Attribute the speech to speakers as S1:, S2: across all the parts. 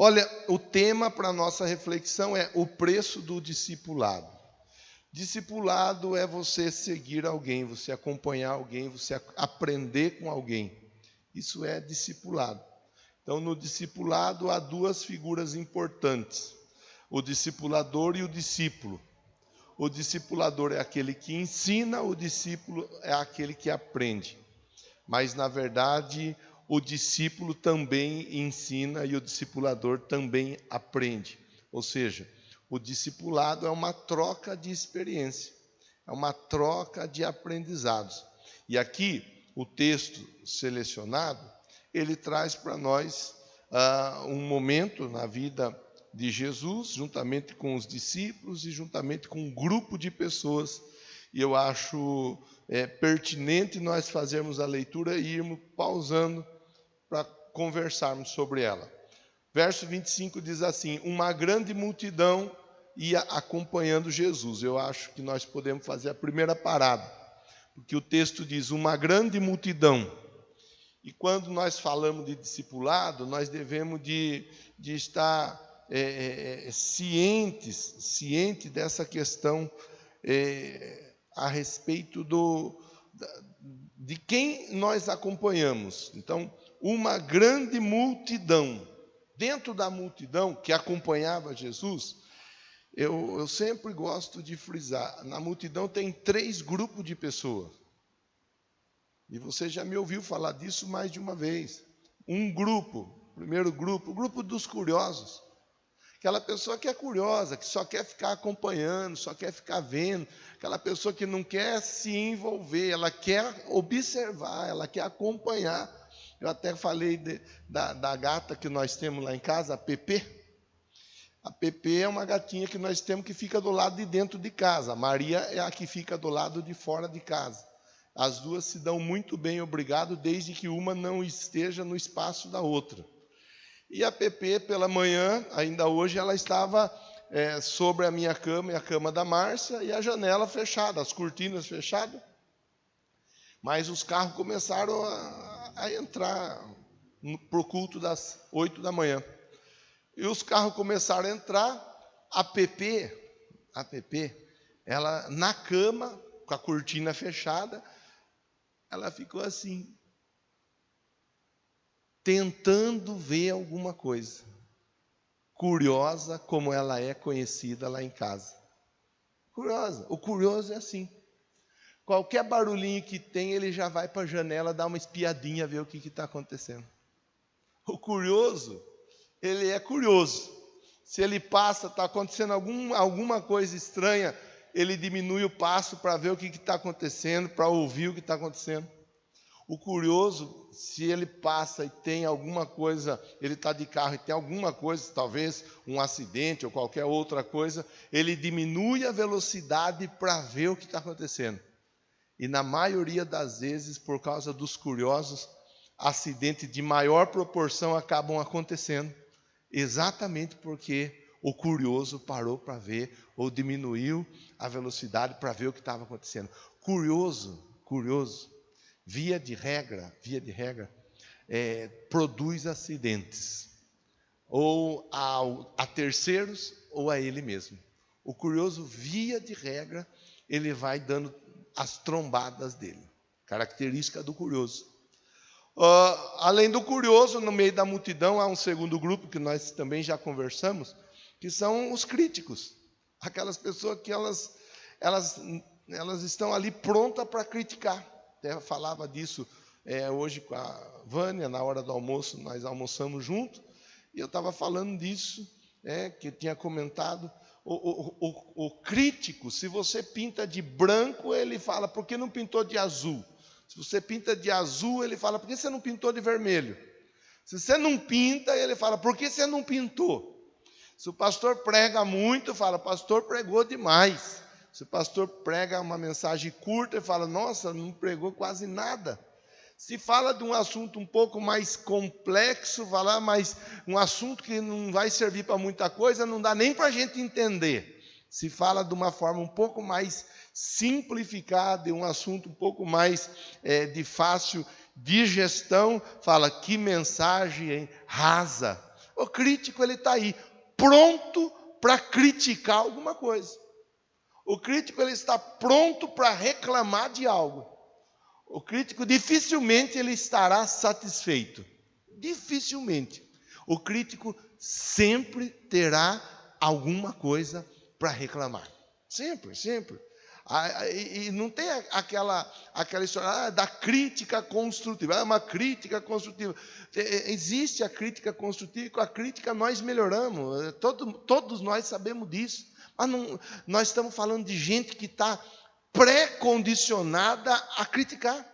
S1: Olha, o tema para a nossa reflexão é o preço do discipulado. Discipulado é você seguir alguém, você acompanhar alguém, você aprender com alguém. Isso é discipulado. Então, no discipulado há duas figuras importantes: o discipulador e o discípulo. O discipulador é aquele que ensina, o discípulo é aquele que aprende. Mas, na verdade, o discípulo também ensina e o discipulador também aprende. Ou seja, o discipulado é uma troca de experiência, é uma troca de aprendizados. E aqui, o texto selecionado, ele traz para nós um momento na vida de Jesus, juntamente com os discípulos e juntamente com um grupo de pessoas. E eu acho pertinente nós fazermos a leitura e irmos pausando para conversarmos sobre ela. Verso 25 diz assim: uma grande multidão ia acompanhando Jesus. Eu acho que nós podemos fazer a primeira parada, porque o texto diz uma grande multidão. E quando nós falamos de discipulado, nós devemos de estar cientes dessa questão a respeito de quem nós acompanhamos. Então, uma grande multidão. Dentro da multidão que acompanhava Jesus, eu sempre gosto de frisar, na multidão tem 3 grupos de pessoas. E você já me ouviu falar disso mais de uma vez. Um grupo, primeiro grupo, o grupo dos curiosos. Aquela pessoa que é curiosa, que só quer ficar acompanhando, só quer ficar vendo. Aquela pessoa que não quer se envolver, ela quer observar, ela quer acompanhar. Eu até falei da gata que nós temos lá em casa, a Pepe. A Pepe é uma gatinha que nós temos que fica do lado de dentro de casa. A Maria é a que fica do lado de fora de casa. As duas se dão muito bem, obrigado, desde que uma não esteja no espaço da outra. E a Pepe, pela manhã, ainda hoje, ela estava sobre a minha cama e a cama da Márcia, e a janela fechada, as cortinas fechadas. Mas os carros começaram a entrar para o culto das 8 da manhã. E os carros começaram a entrar, a Pepe, ela na cama, com a cortina fechada, ela ficou assim, tentando ver alguma coisa. Curiosa como ela é conhecida lá em casa. Curiosa. O curioso é assim. Qualquer barulhinho que tem, ele já vai para a janela dar uma espiadinha, ver o que está acontecendo. O curioso, ele é curioso. Se ele passa, está acontecendo alguma coisa estranha, ele diminui o passo para ver o que está acontecendo, para ouvir o que está acontecendo. O curioso, se ele passa e tem alguma coisa, ele está de carro e tem alguma coisa, talvez um acidente ou qualquer outra coisa, ele diminui a velocidade para ver o que está acontecendo. E na maioria das vezes, por causa dos curiosos, acidentes de maior proporção acabam acontecendo, exatamente porque o curioso parou para ver ou diminuiu a velocidade para ver o que estava acontecendo. Curioso, via de regra, produz acidentes, ou a terceiros ou a ele mesmo. O curioso, via de regra, ele vai dando as trombadas dele. Característica do curioso. Além do curioso, no meio da multidão, há um segundo grupo, que nós também já conversamos, que são os críticos. Aquelas pessoas que elas estão ali prontas para criticar. Até falava disso hoje com a Vânia, na hora do almoço, nós almoçamos juntos, e eu estava falando disso, que tinha comentado. O crítico, se você pinta de branco, ele fala, por que não pintou de azul? Se você pinta de azul, ele fala, por que você não pintou de vermelho? Se você não pinta, ele fala, por que você não pintou? Se o pastor prega muito, fala, pastor pregou demais. Se o pastor prega uma mensagem curta, ele fala, nossa, não pregou quase nada. Se fala de um assunto um pouco mais complexo, falar mais um assunto que não vai servir para muita coisa, não dá nem para a gente entender. Se fala de uma forma um pouco mais simplificada, um assunto um pouco mais de fácil digestão, fala que mensagem rasa. O crítico, ele está aí, pronto para criticar alguma coisa. O crítico, ele está pronto para reclamar de algo. O crítico dificilmente ele estará satisfeito. Dificilmente. O crítico sempre terá alguma coisa para reclamar. Sempre, sempre. E não tem aquela história da crítica construtiva. Uma crítica construtiva. Existe a crítica construtiva, e com a crítica nós melhoramos. Todos nós sabemos disso. Mas não, nós estamos falando de gente que está pré-condicionada a criticar.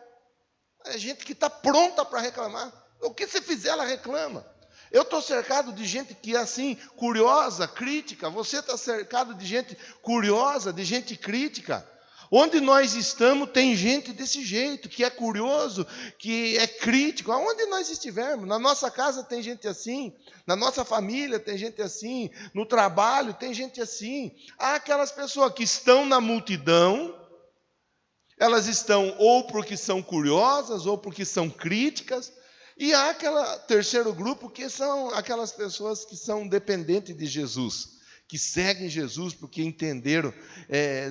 S1: É gente que está pronta para reclamar. O que você fizer, ela reclama. Eu estou cercado de gente que é assim, curiosa, crítica. Você está cercado de gente curiosa, de gente crítica. Onde nós estamos tem gente desse jeito, que é curioso, que é crítico. Aonde nós estivermos, na nossa casa tem gente assim, na nossa família tem gente assim, no trabalho tem gente assim. Há aquelas pessoas que estão na multidão, elas estão ou porque são curiosas, ou porque são críticas. E há aquele terceiro grupo que são aquelas pessoas que são dependentes de Jesus, que seguem Jesus porque entenderam,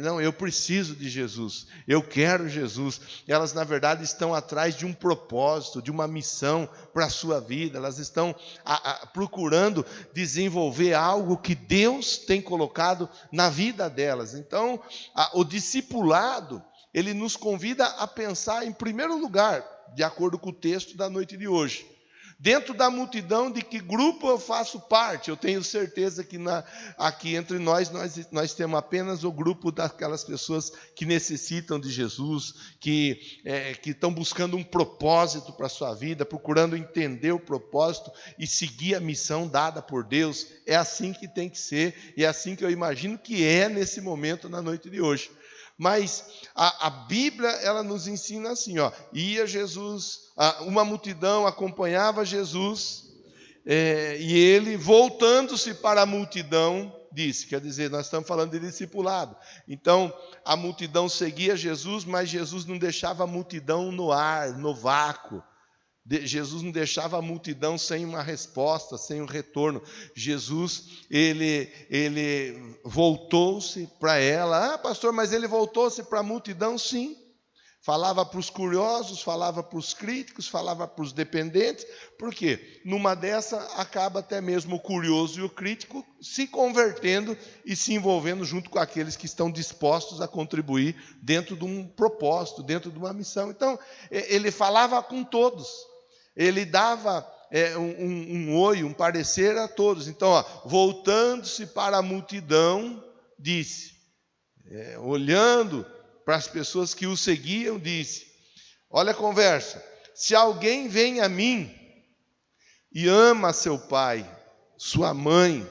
S1: não, eu preciso de Jesus, eu quero Jesus. Elas, na verdade, estão atrás de um propósito, de uma missão para a sua vida. Elas estão procurando desenvolver algo que Deus tem colocado na vida delas. Então, o discipulado, ele nos convida a pensar, em primeiro lugar, de acordo com o texto da noite de hoje, dentro da multidão, de que grupo eu faço parte. Eu tenho certeza que aqui entre nós temos apenas o grupo daquelas pessoas que necessitam de Jesus, que estão buscando um propósito para a sua vida, procurando entender o propósito e seguir a missão dada por Deus. É assim que tem que ser, e é assim que eu imagino que é nesse momento na noite de hoje. Mas a Bíblia, ela nos ensina assim, ia Jesus, uma multidão acompanhava Jesus, e ele, voltando-se para a multidão, disse, quer dizer, nós estamos falando de discipulado. Então, a multidão seguia Jesus, mas Jesus não deixava a multidão no ar, no vácuo. Jesus não deixava a multidão sem uma resposta, sem um retorno. Jesus, ele voltou-se para ela. Pastor, mas ele voltou-se para a multidão? Sim. Falava para os curiosos, falava para os críticos, falava para os dependentes. Por quê? Numa dessa, acaba até mesmo o curioso e o crítico se convertendo e se envolvendo junto com aqueles que estão dispostos a contribuir dentro de um propósito, dentro de uma missão. Então, ele falava com todos. Ele dava um oi, um parecer a todos. Então, voltando-se para a multidão, disse, olhando para as pessoas que o seguiam, disse, olha a conversa, se alguém vem a mim e ama seu pai, sua mãe,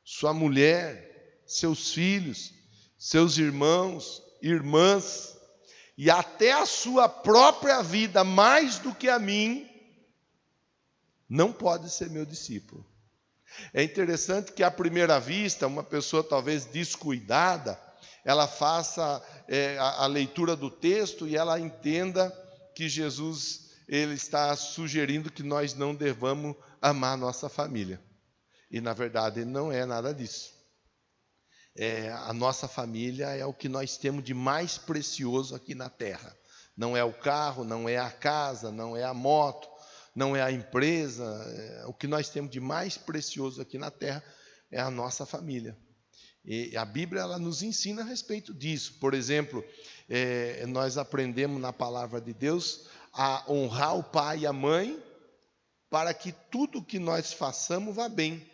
S1: sua mulher, seus filhos, seus irmãos, irmãs, e até a sua própria vida mais do que a mim, não pode ser meu discípulo. É interessante que, à primeira vista, uma pessoa talvez descuidada, ela faça a leitura do texto e ela entenda que Jesus, ele está sugerindo que nós não devamos amar a nossa família. E, na verdade, não é nada disso. A nossa família é o que nós temos de mais precioso aqui na terra. Não é o carro, não é a casa, não é a moto, não é a empresa. O que nós temos de mais precioso aqui na terra é a nossa família. E a Bíblia, ela nos ensina a respeito disso. Por exemplo, nós aprendemos na palavra de Deus a honrar o pai e a mãe para que tudo que nós façamos vá bem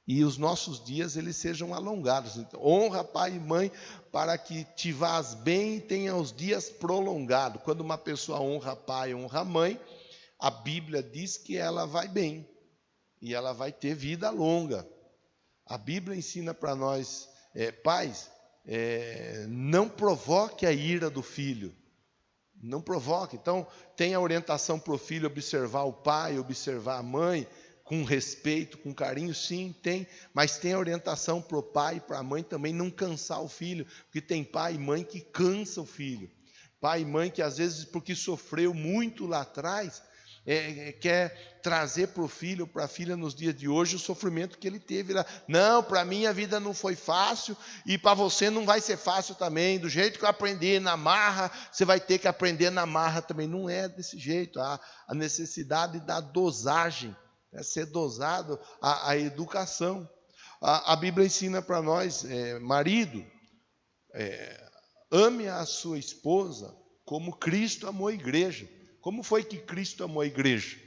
S1: e os nossos dias eles sejam alongados. Então, honra pai e mãe para que te vás bem e tenha os dias prolongados. Quando uma pessoa honra pai, honra mãe, a Bíblia diz que ela vai bem e ela vai ter vida longa. A Bíblia ensina para nós, pais, não provoque a ira do filho. Não provoque. Então, tem a orientação para o filho observar o pai, observar a mãe, com respeito, com carinho, sim, tem. Mas tem a orientação para o pai e para a mãe também não cansar o filho, porque tem pai e mãe que cansa o filho. Pai e mãe que às vezes, porque sofreu muito lá atrás, quer trazer para o filho, para a filha nos dias de hoje o sofrimento que ele teve lá. Não, para mim a vida não foi fácil e para você não vai ser fácil também. Do jeito que eu aprendi na marra, você vai ter que aprender na marra também. Não é desse jeito. Há a necessidade da dosagem, ser dosado a educação. A Bíblia ensina para nós, marido, ame a sua esposa como Cristo amou a igreja. Como foi que Cristo amou a igreja?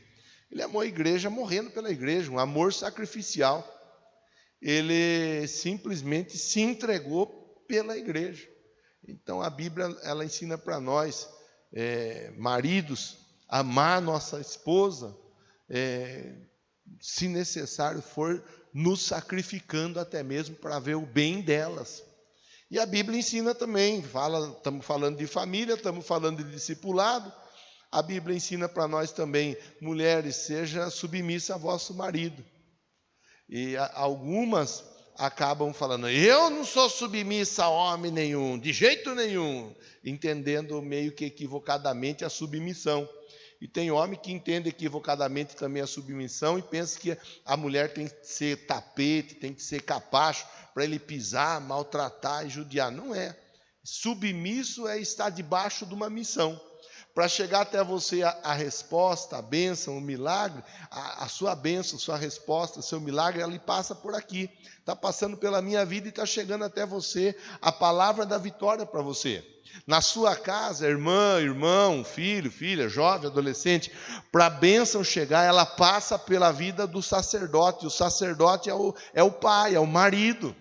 S1: Ele amou a igreja morrendo pela igreja, um amor sacrificial. Ele simplesmente se entregou pela igreja. Então a Bíblia ela ensina para nós, maridos, amar nossa esposa, se necessário for, nos sacrificando até mesmo para ver o bem delas. E a Bíblia ensina também, estamos falando de família, estamos falando de discipulado. A Bíblia ensina para nós também, mulheres, seja submissa a vosso marido. E algumas acabam falando, eu não sou submissa a homem nenhum, de jeito nenhum, entendendo meio que equivocadamente a submissão. E tem homem que entende equivocadamente também a submissão e pensa que a mulher tem que ser tapete, tem que ser capacho para ele pisar, maltratar e judiar. Não é. Submisso é estar debaixo de uma missão. Para chegar até você a resposta, a bênção, o milagre, a sua bênção, sua resposta, seu milagre, ele passa por aqui. Está passando pela minha vida e está chegando até você a palavra da vitória para você. Na sua casa, irmã, irmão, filho, filha, jovem, adolescente, para a bênção chegar, ela passa pela vida do sacerdote. O sacerdote é o pai, é o marido.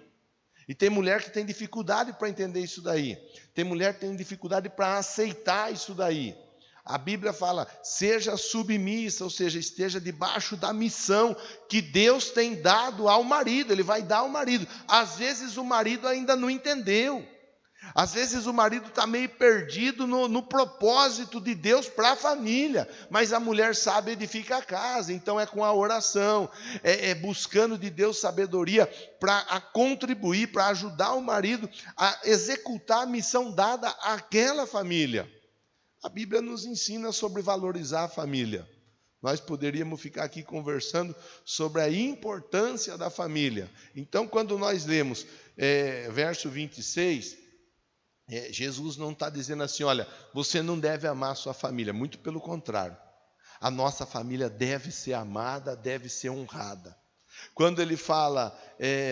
S1: E tem mulher que tem dificuldade para entender isso daí. Tem mulher que tem dificuldade para aceitar isso daí. A Bíblia fala, seja submissa, ou seja, esteja debaixo da missão que Deus tem dado ao marido. Ele vai dar ao marido. Às vezes o marido ainda não entendeu. Às vezes o marido está meio perdido no propósito de Deus para a família, mas a mulher sabe edificar a casa, então é com a oração, buscando de Deus sabedoria para contribuir, para ajudar o marido a executar a missão dada àquela família. A Bíblia nos ensina sobre valorizar a família. Nós poderíamos ficar aqui conversando sobre a importância da família. Então, quando nós lemos verso 26... Jesus não está dizendo assim, olha, você não deve amar a sua família, muito pelo contrário. A nossa família deve ser amada, deve ser honrada. Quando ele fala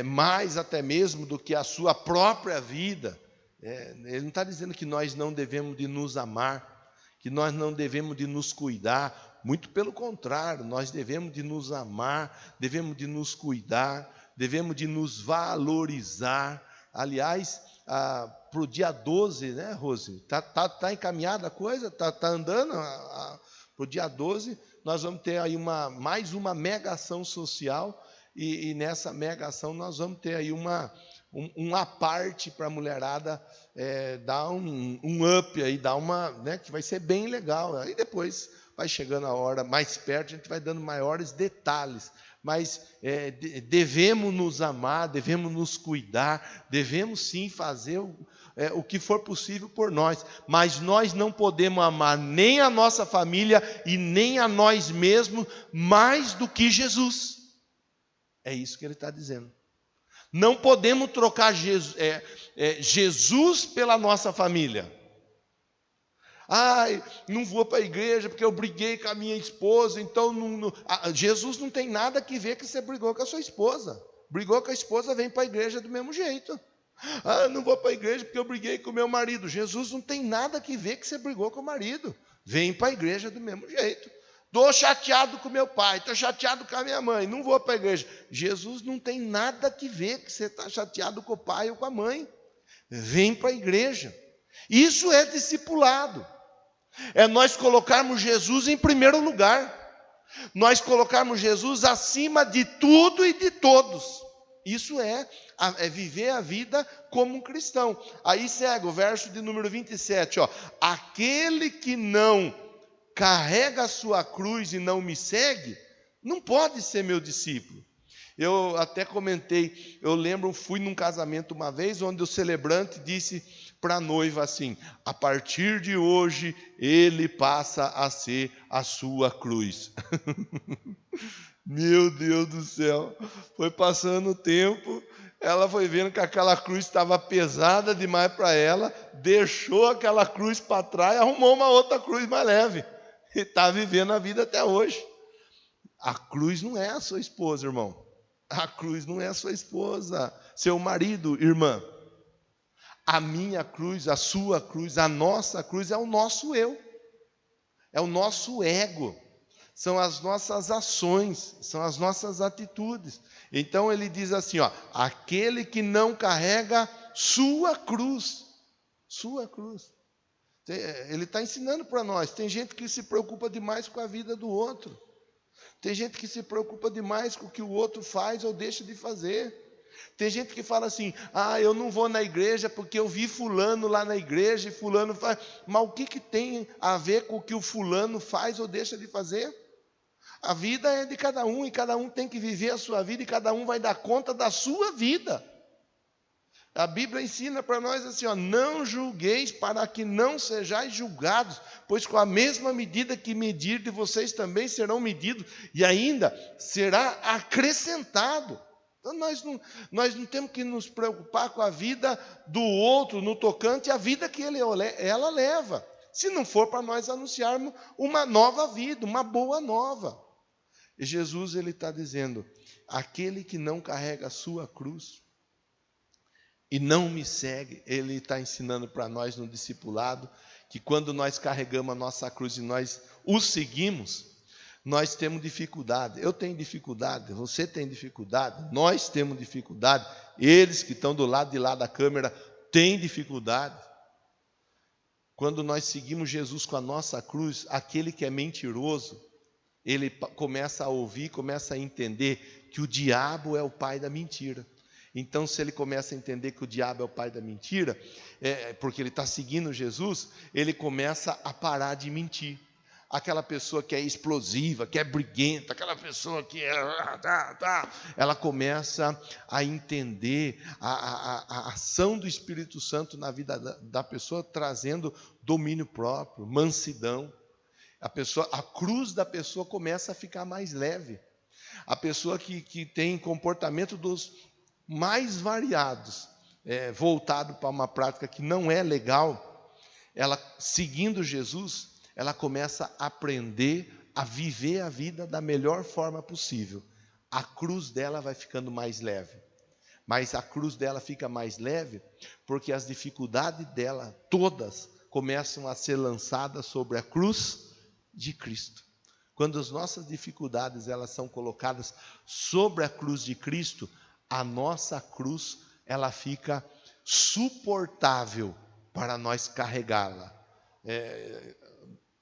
S1: mais até mesmo do que a sua própria vida, ele não está dizendo que nós não devemos de nos amar, que nós não devemos de nos cuidar, muito pelo contrário, nós devemos de nos amar, devemos de nos cuidar, devemos de nos valorizar. Aliás, para o dia 12, né, Rose? Tá encaminhada a coisa? Tá andando? Para o dia 12, nós vamos ter aí mais uma mega ação social, e nessa mega ação nós vamos ter aí uma parte para a mulherada dar um up, aí, dar uma, né, que vai ser bem legal. Aí depois vai chegando a hora mais perto, a gente vai dando maiores detalhes. Mas devemos nos amar, devemos nos cuidar, devemos sim fazer o que for possível por nós, mas nós não podemos amar nem a nossa família e nem a nós mesmos mais do que Jesus. É isso que ele está dizendo. Não podemos trocar Jesus pela nossa família. Ai, não vou para a igreja porque eu briguei com a minha esposa, então Jesus não tem nada que ver que você brigou com a sua esposa. Brigou com a esposa, vem para a igreja do mesmo jeito. Ah, não vou para a igreja porque eu briguei com o meu marido. Jesus não tem nada que ver que você brigou com o marido. Vem para a igreja do mesmo jeito. Estou chateado com meu pai, estou chateado com a minha mãe, não vou para a igreja. Jesus não tem nada que ver que você está chateado com o pai ou com a mãe. Vem para a igreja. Isso é discipulado. É nós colocarmos Jesus em primeiro lugar. Nós colocarmos Jesus acima de tudo e de todos. Isso é viver a vida como um cristão. Aí segue o verso de número 27. Aquele que não carrega a sua cruz e não me segue, não pode ser meu discípulo. Eu até comentei, eu lembro, fui num casamento uma vez, onde o celebrante disse para a noiva assim: a partir de hoje, ele passa a ser a sua cruz. Meu Deus do céu, foi passando o tempo, ela foi vendo que aquela cruz estava pesada demais para ela, deixou aquela cruz para trás, arrumou uma outra cruz mais leve, e está vivendo a vida até hoje. A cruz não é a sua esposa, irmão. A cruz não é a sua esposa, seu marido, irmã. A minha cruz, a sua cruz, a nossa cruz é o nosso eu, é o nosso ego. São as nossas ações, são as nossas atitudes. Então ele diz assim, ó: aquele que não carrega sua cruz. Sua cruz. Ele está ensinando para nós. Tem gente que se preocupa demais com a vida do outro. Tem gente que se preocupa demais com o que o outro faz ou deixa de fazer. Tem gente que fala assim: eu não vou na igreja porque eu vi fulano lá na igreja e fulano faz. Mas o que tem a ver com o que o fulano faz ou deixa de fazer? A vida é de cada um e cada um tem que viver a sua vida e cada um vai dar conta da sua vida. A Bíblia ensina para nós assim, ó: não julgueis para que não sejais julgados, pois com a mesma medida que medirdes, vocês também serão medidos e ainda será acrescentado. Então nós não temos que nos preocupar com a vida do outro no tocante à vida que ela leva, se não for para nós anunciarmos uma nova vida, uma boa nova. E Jesus ele está dizendo: aquele que não carrega a sua cruz e não me segue, ele está ensinando para nós no discipulado que quando nós carregamos a nossa cruz e nós o seguimos, nós temos dificuldade. Eu tenho dificuldade, você tem dificuldade, nós temos dificuldade, eles que estão do lado de lá da câmera têm dificuldade. Quando nós seguimos Jesus com a nossa cruz, aquele que é mentiroso, ele começa a ouvir, começa a entender que o diabo é o pai da mentira. Então, se ele começa a entender que o diabo é o pai da mentira, porque ele está seguindo Jesus, ele começa a parar de mentir. Aquela pessoa que é explosiva, que é briguenta, aquela pessoa que ela começa a entender a ação do Espírito Santo na vida da pessoa, trazendo domínio próprio, mansidão. A cruz da pessoa começa a ficar mais leve. A pessoa que tem comportamento dos mais variados, voltado para uma prática que não é legal, ela seguindo Jesus, ela começa a aprender a viver a vida da melhor forma possível. A cruz dela vai ficando mais leve. Mas a cruz dela fica mais leve porque as dificuldades dela todas começam a ser lançadas sobre a cruz de Cristo. Quando as nossas dificuldades elas são colocadas sobre a cruz de Cristo, a nossa cruz ela fica suportável para nós carregá-la.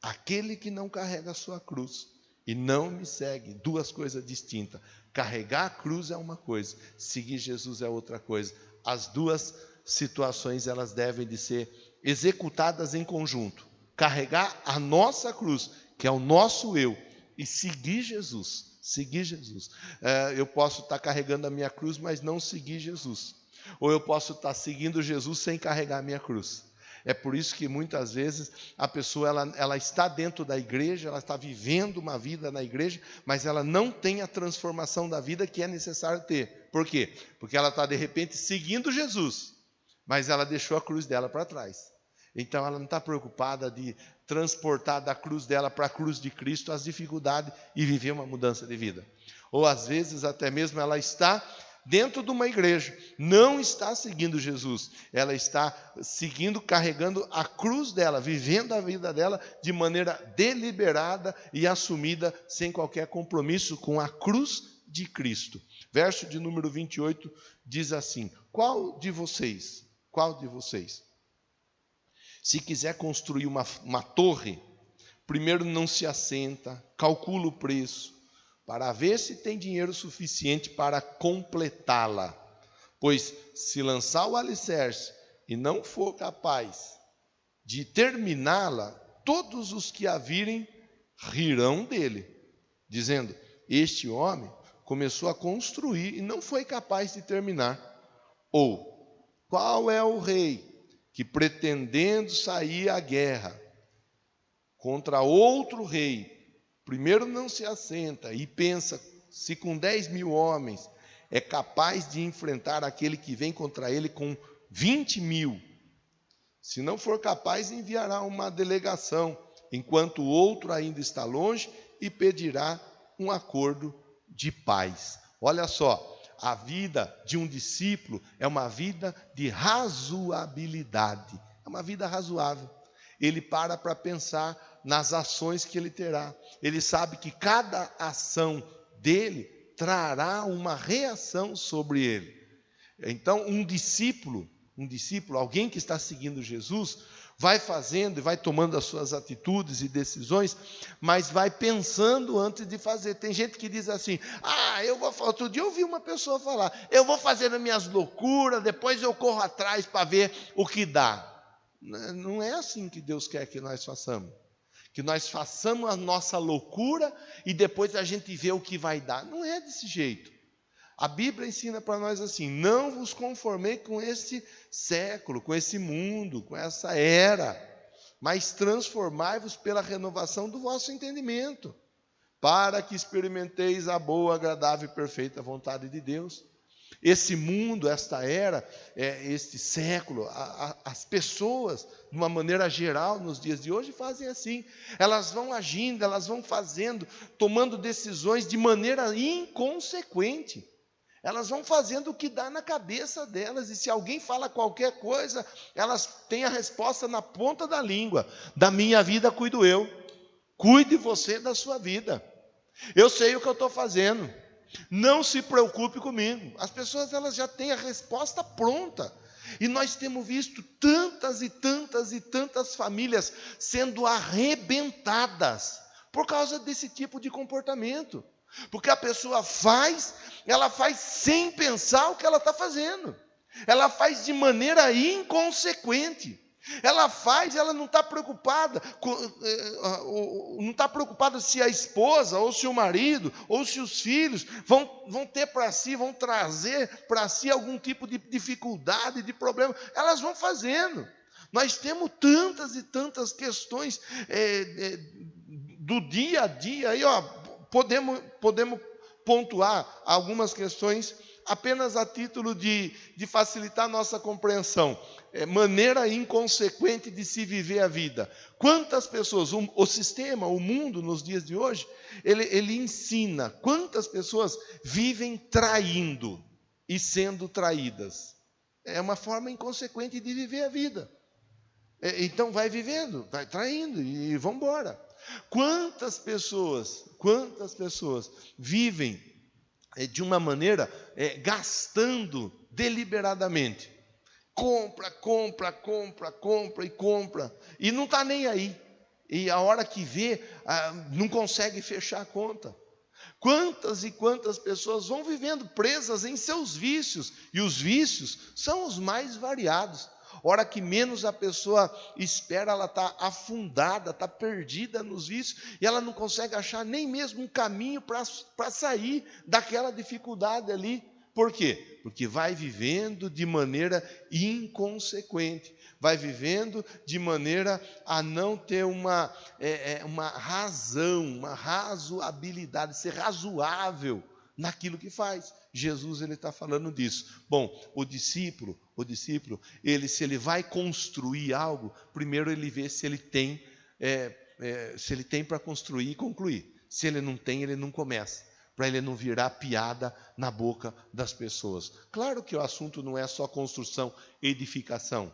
S1: Aquele que não carrega a sua cruz e não me segue, duas coisas distintas. Carregar a cruz é uma coisa, seguir Jesus é outra coisa. As duas situações elas devem de ser executadas em conjunto. Carregar a nossa cruz, que é o nosso eu, e seguir Jesus. Seguir Jesus. Eu posso estar carregando a minha cruz, mas não seguir Jesus. Ou eu posso estar seguindo Jesus sem carregar a minha cruz. É por isso que muitas vezes a pessoa ela está dentro da igreja, ela está vivendo uma vida na igreja, mas ela não tem a transformação da vida que é necessário ter. Por quê? Porque ela está de repente seguindo Jesus, mas ela deixou a cruz dela para trás. Então ela não está preocupada de transportar da cruz dela para a cruz de Cristo as dificuldades e viver uma mudança de vida. Ou às vezes até mesmo ela está dentro de uma igreja, não está seguindo Jesus, ela está seguindo, carregando a cruz dela, vivendo a vida dela de maneira deliberada e assumida, sem qualquer compromisso com a cruz de Cristo. Verso de número 28 diz assim: qual de vocês, se quiser construir uma torre, primeiro não se assenta, calcula o preço, para ver se tem dinheiro suficiente para completá-la. Pois se lançar o alicerce e não for capaz de terminá-la, todos os que a virem rirão dele, dizendo: este homem começou a construir e não foi capaz de terminar. Ou, qual é o rei que pretendendo sair à guerra contra outro rei, primeiro não se assenta e pensa se com 10.000 homens é capaz de enfrentar aquele que vem contra ele com 20.000. Se não for capaz, enviará uma delegação, enquanto o outro ainda está longe, e pedirá um acordo de paz. Olha só, a vida de um discípulo é uma vida de razoabilidade, é uma vida razoável. Ele para pensar nas ações que ele terá. Ele sabe que cada ação dele trará uma reação sobre ele. Então, um discípulo, alguém que está seguindo Jesus, vai fazendo e vai tomando as suas atitudes e decisões, mas vai pensando antes de fazer. Tem gente que diz assim, outro dia eu ouvi uma pessoa falar, eu vou fazer as minhas loucuras, depois eu corro atrás para ver o que dá. Não é assim que Deus quer que nós façamos. Que nós façamos a nossa loucura e depois a gente vê o que vai dar. Não é desse jeito. A Bíblia ensina para nós assim, não vos conformei com esse século, com esse mundo, com essa era, mas transformai-vos pela renovação do vosso entendimento, para que experimenteis a boa, agradável e perfeita vontade de Deus. Esse mundo, esta era, este século, as pessoas, de uma maneira geral, nos dias de hoje, fazem assim. Elas vão agindo, elas vão fazendo, tomando decisões de maneira inconsequente. Elas vão fazendo o que dá na cabeça delas, e se alguém fala qualquer coisa, elas têm a resposta na ponta da língua. Da minha vida cuido eu. Cuide você da sua vida. Eu sei o que eu estou fazendo. Não se preocupe comigo. As pessoas, elas já têm a resposta pronta. E nós temos visto tantas e tantas e tantas famílias sendo arrebentadas por causa desse tipo de comportamento. Porque a pessoa ela faz sem pensar o que ela está fazendo. Ela faz de maneira inconsequente. Ela não está preocupada, se a esposa, ou se o marido, ou se os filhos vão ter para si, vão trazer para si algum tipo de dificuldade, de problema. Elas vão fazendo. Nós temos tantas e tantas questões do dia a dia, aí, podemos pontuar algumas questões apenas a título de facilitar a nossa compreensão. Maneira inconsequente de se viver a vida. Quantas pessoas, o sistema, o mundo nos dias de hoje, ele ensina quantas pessoas vivem traindo e sendo traídas. É uma forma inconsequente de viver a vida. Então vai vivendo, vai traindo e vão embora. Quantas pessoas vivem de uma maneira gastando deliberadamente. Compra e compra. E não está nem aí. E a hora que vê, não consegue fechar a conta. Quantas e quantas pessoas vão vivendo presas em seus vícios. E os vícios são os mais variados. Hora que menos a pessoa espera, ela está afundada, está perdida nos vícios, e ela não consegue achar nem mesmo um caminho para sair daquela dificuldade ali. Por quê? Porque vai vivendo de maneira inconsequente, vai vivendo de maneira a não ter uma razão, uma razoabilidade, ser razoável naquilo que faz. Jesus, ele está falando disso. Bom, o discípulo, se ele vai construir algo, primeiro ele vê se ele tem para construir e concluir. Se ele não tem, ele não começa, para ele não virar piada na boca das pessoas. Claro que o assunto não é só construção, edificação.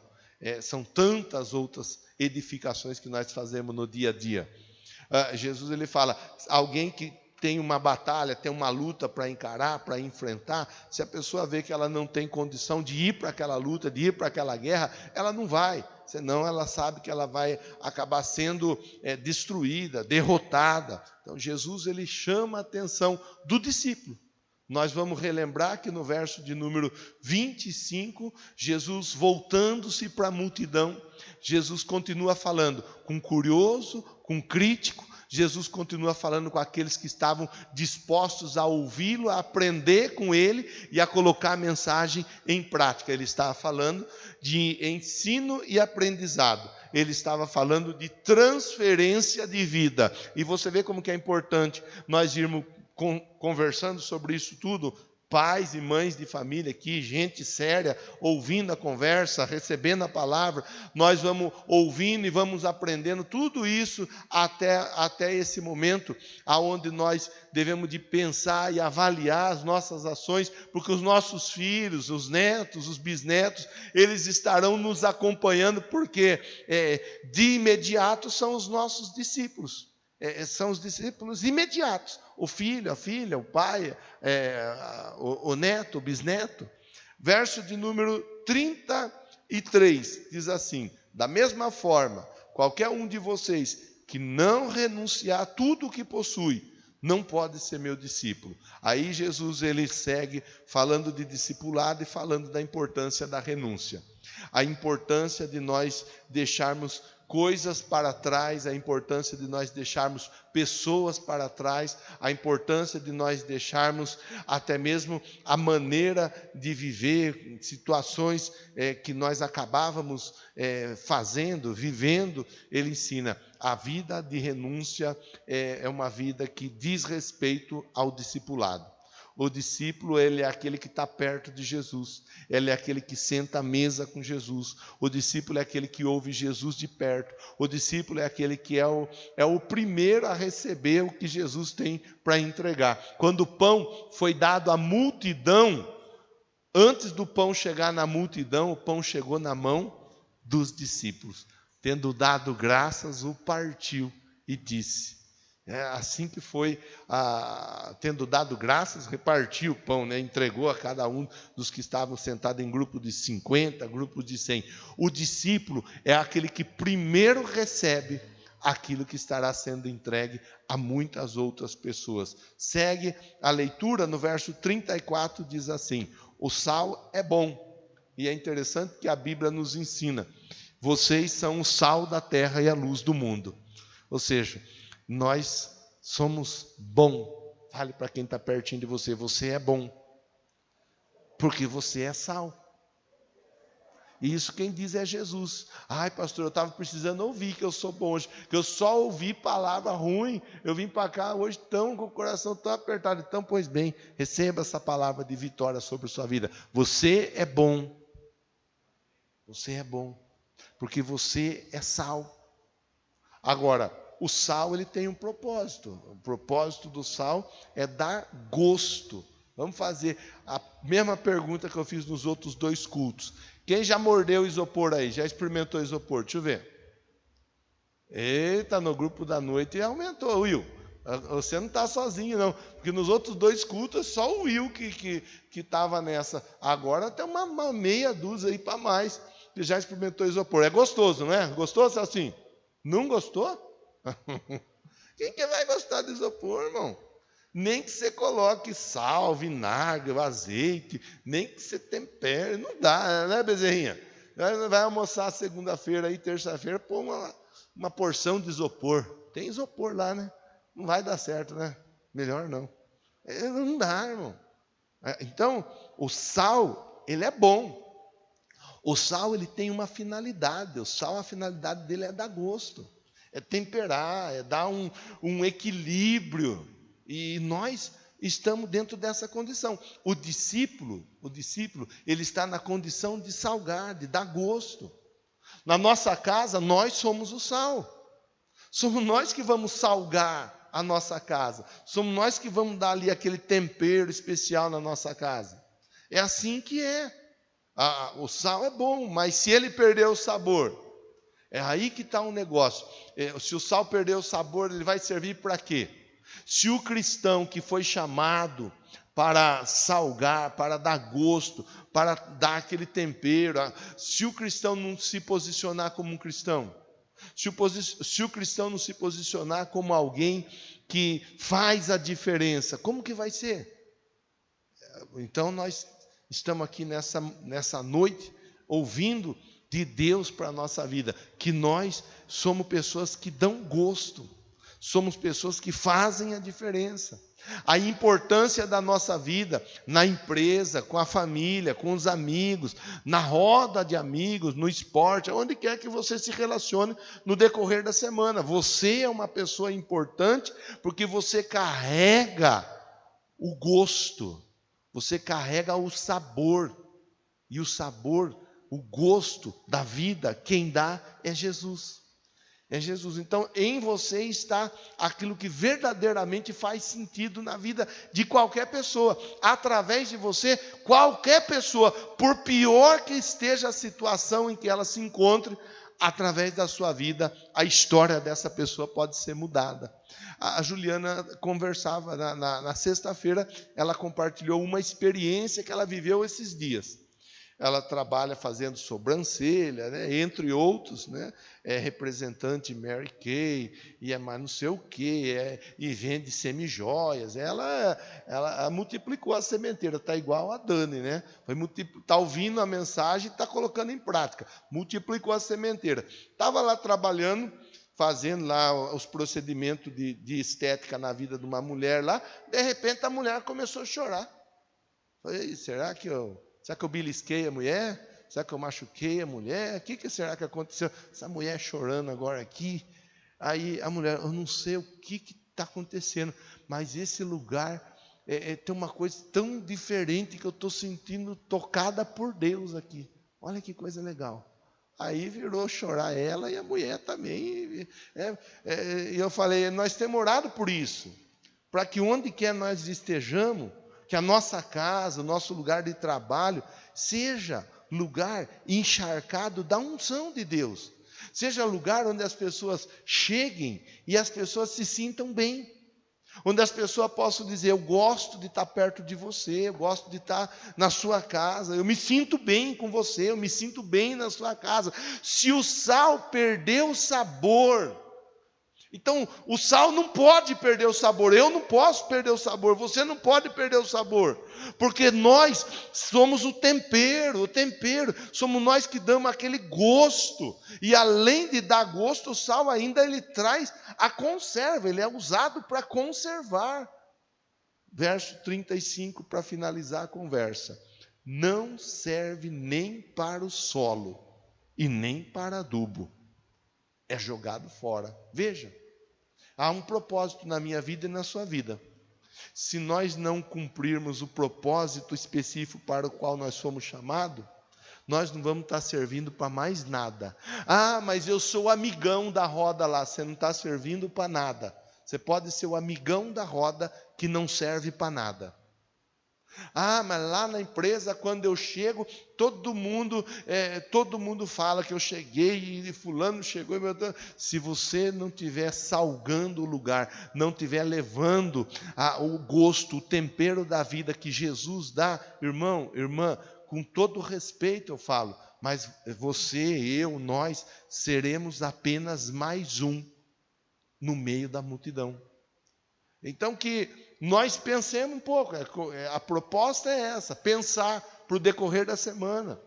S1: São tantas outras edificações que nós fazemos no dia a dia. Jesus, ele fala, alguém que tem uma batalha, tem uma luta para encarar, para enfrentar, se a pessoa vê que ela não tem condição de ir para aquela luta, de ir para aquela guerra, ela não vai, senão ela sabe que ela vai acabar sendo destruída, derrotada. Então Jesus, ele chama a atenção do discípulo, Nós vamos relembrar que no verso de número 25, Jesus voltando-se para a multidão, Jesus continua falando com curioso, com crítico, Jesus continua falando com aqueles que estavam dispostos a ouvi-lo, a aprender com ele e a colocar a mensagem em prática. Ele estava falando de ensino e aprendizado. Ele estava falando de transferência de vida. E você vê como que é importante nós irmos conversando sobre isso tudo, pais e mães de família aqui, gente séria, ouvindo a conversa, recebendo a palavra, nós vamos ouvindo e vamos aprendendo tudo isso até esse momento, aonde nós devemos de pensar e avaliar as nossas ações, porque os nossos filhos, os netos, os bisnetos, eles estarão nos acompanhando, porque de imediato são os nossos discípulos. São os discípulos imediatos, o filho, a filha, o pai, o neto, o bisneto. Verso de número 33 diz assim: da mesma forma, qualquer um de vocês que não renunciar a tudo o que possui, não pode ser meu discípulo. Aí Jesus ele segue falando de discipulado e falando da importância da renúncia. A importância de nós deixarmos coisas para trás, a importância de nós deixarmos pessoas para trás, a importância de nós deixarmos até mesmo a maneira de viver, situações que nós acabávamos vivendo. Ele ensina, a vida de renúncia é uma vida que diz respeito ao discipulado. O discípulo, ele é aquele que está perto de Jesus. Ele é aquele que senta à mesa com Jesus. O discípulo é aquele que ouve Jesus de perto. O discípulo é aquele que é o primeiro a receber o que Jesus tem para entregar. Quando o pão foi dado à multidão, antes do pão chegar na multidão, o pão chegou na mão dos discípulos. Tendo dado graças, o partiu e disse. Assim que foi, tendo dado graças, repartiu o pão, entregou a cada um dos que estavam sentados em grupo de 50, grupo de 100. O discípulo é aquele que primeiro recebe aquilo que estará sendo entregue a muitas outras pessoas. Segue a leitura no verso 34, diz assim: o sal é bom. E é interessante que a Bíblia nos ensina: vocês são o sal da terra e a luz do mundo. Ou seja, nós somos bom. Fale para quem está pertinho de você: você é bom, porque você é sal. E isso quem diz é Jesus. Ai, pastor, eu estava precisando ouvir que eu sou bom hoje, que eu só ouvi palavra ruim. Eu vim para cá hoje com o coração tão apertado. Então, pois bem, receba essa palavra de vitória sobre a sua vida. Você é bom. Você é bom, porque você é sal. Agora, o sal ele tem um propósito. O propósito do sal é dar gosto. Vamos fazer a mesma pergunta que eu fiz nos outros 2 cultos. Quem já mordeu isopor aí? Já experimentou isopor? Deixa eu ver. Eita, no grupo da noite aumentou, Will. Você não está sozinho, não. Porque nos outros 2 cultos, só o Will que estava nessa. Agora tem uma meia dúzia aí para mais que já experimentou isopor. É gostoso, não é? Gostoso assim? Não gostou? Quem que vai gostar de isopor, irmão? Nem que você coloque sal, vinagre, azeite, nem que você tempere, não dá, né, Bezerrinha? Vai almoçar segunda-feira aí, terça-feira, pô uma porção de isopor. Tem isopor lá, né? Não vai dar certo, né? Melhor não. Não dá, irmão. Então, o sal, ele é bom. O sal, ele tem uma finalidade. O sal, a finalidade dele é dar gosto. É temperar, é dar um equilíbrio. E nós estamos dentro dessa condição. O discípulo, ele está na condição de salgar, de dar gosto. Na nossa casa, nós somos o sal. Somos nós que vamos salgar a nossa casa. Somos nós que vamos dar ali aquele tempero especial na nossa casa. É assim que é. O sal é bom, mas se ele perder o sabor, é aí que está um negócio. Se o sal perder o sabor, ele vai servir para quê? Se o cristão que foi chamado para salgar, para dar gosto, para dar aquele tempero, se o cristão não se posicionar como um cristão, se o cristão não se posicionar como alguém que faz a diferença, como que vai ser? Então nós estamos aqui nessa noite ouvindo de Deus para a nossa vida, que nós somos pessoas que dão gosto, somos pessoas que fazem a diferença. A importância da nossa vida na empresa, com a família, com os amigos, na roda de amigos, no esporte, onde quer que você se relacione no decorrer da semana. Você é uma pessoa importante porque você carrega o gosto, você carrega o sabor, e o sabor, o gosto da vida, quem dá é Jesus. É Jesus. Então, em você está aquilo que verdadeiramente faz sentido na vida de qualquer pessoa. Através de você, qualquer pessoa, por pior que esteja a situação em que ela se encontre, através da sua vida, a história dessa pessoa pode ser mudada. A Juliana conversava na sexta-feira, ela compartilhou uma experiência que ela viveu esses dias. Ela trabalha fazendo sobrancelha, né, entre outros, né, é representante Mary Kay, e é mais não sei o quê, e vende semijoias. Ela multiplicou a sementeira, está igual a Dani, né? Está ouvindo a mensagem e está colocando em prática. Multiplicou a sementeira. Estava lá trabalhando, fazendo lá os procedimentos de estética na vida de uma mulher lá, de repente a mulher começou a chorar. Falei, será que eu belisquei a mulher? Será que eu machuquei a mulher? O que será que aconteceu? Essa mulher chorando agora aqui. Aí a mulher, eu não sei o que está acontecendo, mas esse lugar tem uma coisa tão diferente que eu estou sentindo tocada por Deus aqui. Olha que coisa legal. Aí virou chorar ela e a mulher também. E eu falei, nós temos orado por isso, para que onde quer nós estejamos, que a nossa casa, o nosso lugar de trabalho, seja lugar encharcado da unção de Deus. Seja lugar onde as pessoas cheguem e as pessoas se sintam bem. Onde as pessoas possam dizer, eu gosto de estar perto de você, eu gosto de estar na sua casa, eu me sinto bem com você, eu me sinto bem na sua casa. Se o sal perdeu o sabor, então o sal não pode perder o sabor, eu não posso perder o sabor, você não pode perder o sabor, porque nós somos o tempero, somos nós que damos aquele gosto, e além de dar gosto, o sal ainda ele traz a conserva, ele é usado para conservar. Verso 35, para finalizar a conversa: não serve nem para o solo, e nem para adubo, é jogado fora. Veja, há um propósito na minha vida e na sua vida. Se nós não cumprirmos o propósito específico para o qual nós fomos chamados, nós não vamos estar servindo para mais nada. Ah, mas eu sou o amigão da roda lá. Você não está servindo para nada. Você pode ser o amigão da roda que não serve para nada. Ah, mas lá na empresa, quando eu chego, todo mundo fala que eu cheguei e fulano chegou. Se você não estiver salgando o lugar, não estiver levando o gosto, o tempero da vida que Jesus dá, irmão, irmã, com todo respeito eu falo, mas você, eu, nós seremos apenas mais um no meio da multidão. Então que nós pensemos um pouco, a proposta é essa, pensar para o decorrer da semana.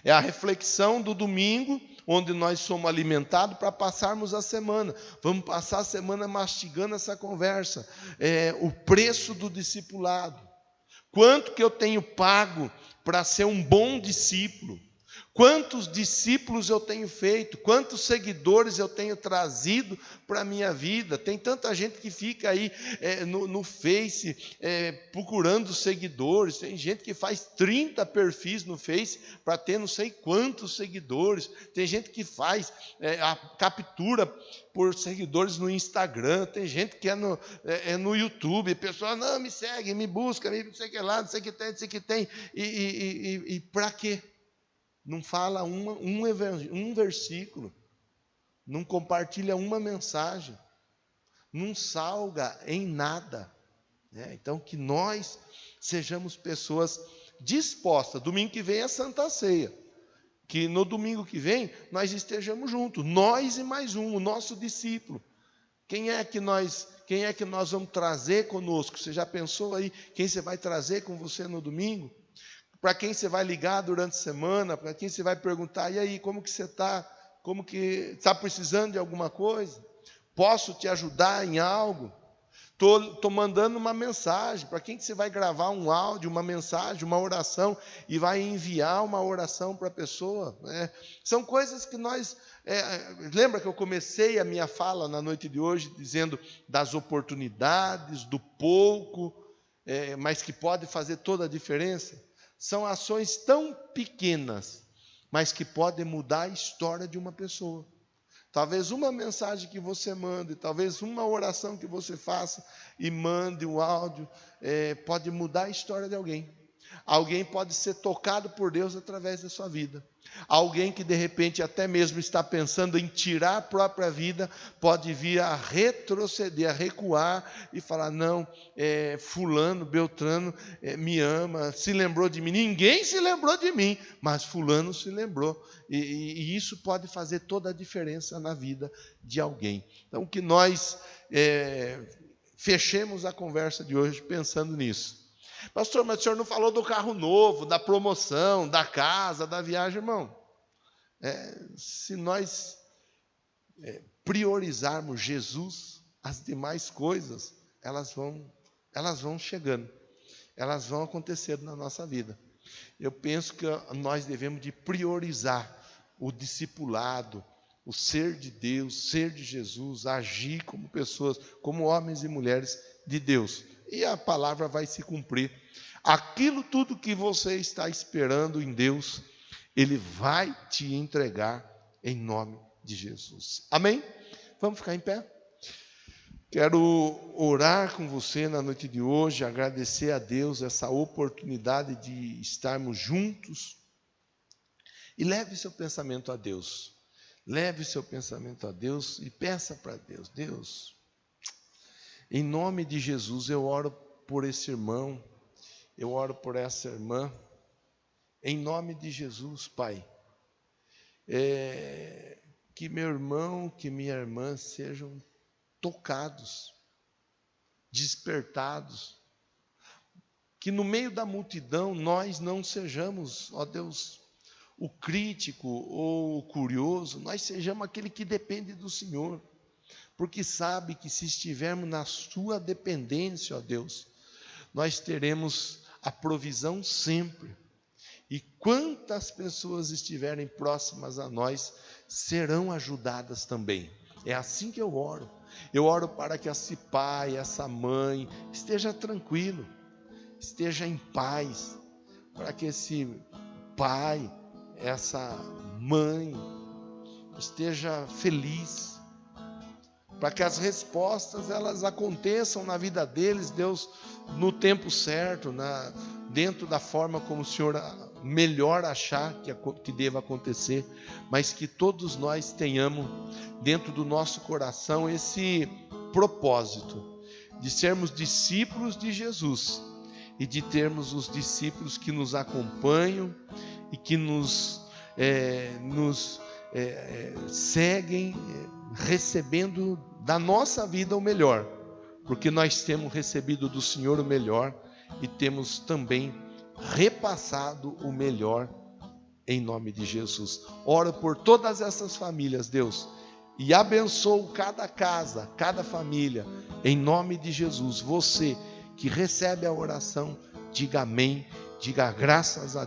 S1: É a reflexão do domingo, onde nós somos alimentados para passarmos a semana. Vamos passar a semana mastigando essa conversa. O preço do discipulado. Quanto que eu tenho pago para ser um bom discípulo? Quantos discípulos eu tenho feito? Quantos seguidores eu tenho trazido para a minha vida? Tem tanta gente que fica aí no Face procurando seguidores. Tem gente que faz 30 perfis no Face para ter não sei quantos seguidores. Tem gente que faz a captura por seguidores no Instagram. Tem gente que no YouTube. Pessoal, não, me segue, me busca, não sei o que lá, não sei o que tem, não sei o que tem. E para quê? Não fala um versículo, não compartilha uma mensagem, não salga em nada. Então, que nós sejamos pessoas dispostas. Domingo que vem é Santa Ceia. Que no domingo que vem nós estejamos juntos, nós e mais um, o nosso discípulo. Quem é que nós vamos trazer conosco? Você já pensou aí quem você vai trazer com você no domingo? Para quem você vai ligar durante a semana? Para quem você vai perguntar, e aí, como que você está? Como que está precisando de alguma coisa? Posso te ajudar em algo? Estou mandando uma mensagem. Para quem que você vai gravar um áudio, uma mensagem, uma oração e vai enviar uma oração para a pessoa? São coisas que nós... lembra que eu comecei a minha fala na noite de hoje dizendo das oportunidades, do pouco, mas que pode fazer toda a diferença? São ações tão pequenas, mas que podem mudar a história de uma pessoa. Talvez uma mensagem que você mande, talvez uma oração que você faça e mande um áudio, pode mudar a história de alguém. Alguém pode ser tocado por Deus através da sua vida. Alguém que de repente até mesmo está pensando em tirar a própria vida, pode vir a retroceder, a recuar e falar, não, fulano, beltrano me ama, se lembrou de mim. Ninguém se lembrou de mim, mas fulano se lembrou. E isso pode fazer toda a diferença na vida de alguém. Então que nós fechemos a conversa de hoje pensando nisso. Pastor, mas o senhor não falou do carro novo, da promoção, da casa, da viagem, irmão. Se nós priorizarmos Jesus, as demais coisas, elas vão chegando, elas vão acontecendo na nossa vida. Eu penso que nós devemos de priorizar o discipulado, o ser de Deus, ser de Jesus, agir como pessoas, como homens e mulheres de Deus. E a palavra vai se cumprir. Aquilo tudo que você está esperando em Deus, Ele vai te entregar em nome de Jesus. Amém? Vamos ficar em pé? Quero orar com você na noite de hoje, agradecer a Deus essa oportunidade de estarmos juntos. E leve seu pensamento a Deus. Leve seu pensamento a Deus e peça para Deus. Deus, em nome de Jesus, eu oro por esse irmão, eu oro por essa irmã, em nome de Jesus, Pai, que meu irmão, que minha irmã sejam tocados, despertados, que no meio da multidão nós não sejamos, ó Deus, o crítico ou o curioso, nós sejamos aquele que depende do Senhor, porque sabe que se estivermos na sua dependência, ó Deus, nós teremos a provisão sempre. E quantas pessoas estiverem próximas a nós, serão ajudadas também. É assim que eu oro. Eu oro para que esse pai, essa mãe, esteja tranquilo, esteja em paz, para que esse pai, essa mãe, esteja feliz, para que as respostas elas aconteçam na vida deles, Deus, no tempo certo, dentro da forma como o Senhor melhor achar que deva acontecer, mas que todos nós tenhamos dentro do nosso coração esse propósito de sermos discípulos de Jesus e de termos os discípulos que nos acompanham e que nos seguem, recebendo da nossa vida o melhor, porque nós temos recebido do Senhor o melhor e temos também repassado o melhor em nome de Jesus. Oro por todas essas famílias, Deus, e abençoo cada casa, cada família, em nome de Jesus. Você que recebe a oração, diga amém, diga graças a Deus.